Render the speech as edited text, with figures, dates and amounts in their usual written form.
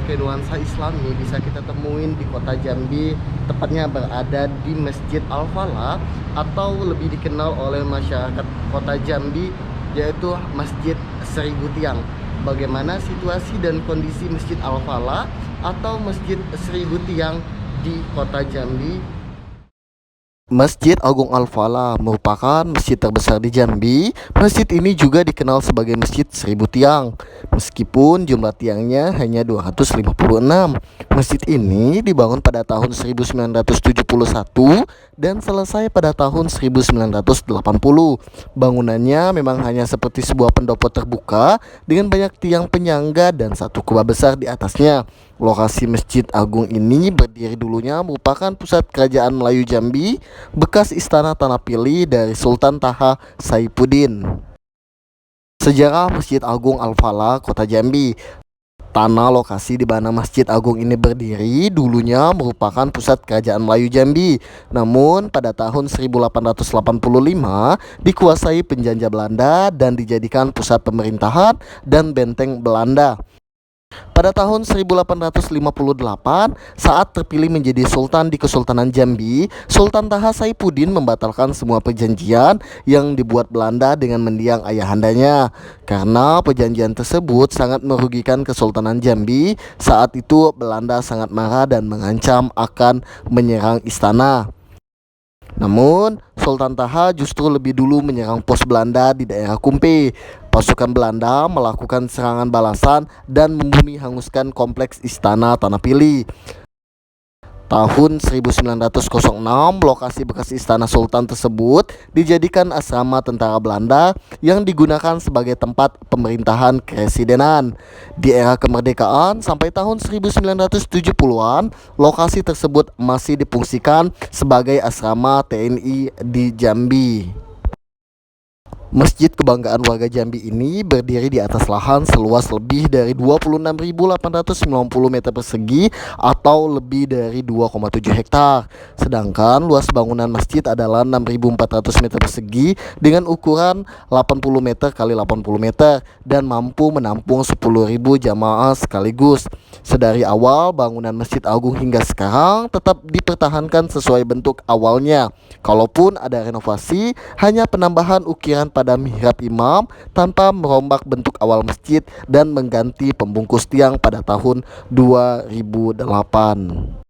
berbagai nuansa Islami bisa kita temuin di kota Jambi, tepatnya berada di Masjid Al-Falah atau lebih dikenal oleh masyarakat kota Jambi yaitu Masjid Seribu Tiang. Bagaimana situasi dan kondisi Masjid Al-Falah atau Masjid Seribu Tiang di kota Jambi? Masjid Agung Al-Falah merupakan masjid terbesar di Jambi. Masjid ini juga dikenal sebagai Masjid Seribu Tiang, meskipun jumlah tiangnya hanya 256. Masjid ini dibangun pada tahun 1971 dan selesai pada tahun 1980. Bangunannya memang hanya seperti sebuah pendopo terbuka dengan banyak tiang penyangga dan satu kubah besar di atasnya. Lokasi Masjid Agung ini berdiri dulunya merupakan pusat kerajaan Melayu Jambi, bekas istana Tanapili dari Sultan Taha Saifuddin. Sejarah Masjid Agung Al-Falah Kota Jambi. Tanah lokasi di mana Masjid Agung ini berdiri dulunya merupakan pusat kerajaan Melayu Jambi. Namun pada tahun 1885 dikuasai penjajah Belanda dan dijadikan pusat pemerintahan dan benteng Belanda. Pada tahun 1858, saat terpilih menjadi Sultan di Kesultanan Jambi, Sultan Taha Saifuddin membatalkan semua perjanjian yang dibuat Belanda dengan mendiang ayahandanya. Karena perjanjian tersebut sangat merugikan Kesultanan Jambi, saat itu Belanda sangat marah dan mengancam akan menyerang istana. Namun, Sultan Taha justru lebih dulu menyerang pos Belanda di daerah Kumpe. Pasukan Belanda melakukan serangan balasan dan membumi hanguskan kompleks istana Tanapili. Tahun 1906, lokasi bekas istana Sultan tersebut dijadikan asrama tentara Belanda yang digunakan sebagai tempat pemerintahan kepresidenan. Di era kemerdekaan sampai tahun 1970-an, lokasi tersebut masih difungsikan sebagai asrama TNI di Jambi. Masjid kebanggaan warga Jambi ini berdiri di atas lahan seluas lebih dari 26.890 meter persegi atau lebih dari 2,7 hektar. Sedangkan luas bangunan masjid adalah 6.400 meter persegi dengan ukuran 80 meter x 80 meter dan mampu menampung 10.000 jamaah sekaligus. Sedari awal bangunan Masjid Agung hingga sekarang tetap dipertahankan sesuai bentuk awalnya. Kalaupun ada renovasi, hanya penambahan ukiran pada mihrab imam tanpa merombak bentuk awal masjid dan mengganti pembungkus tiang pada tahun 2008.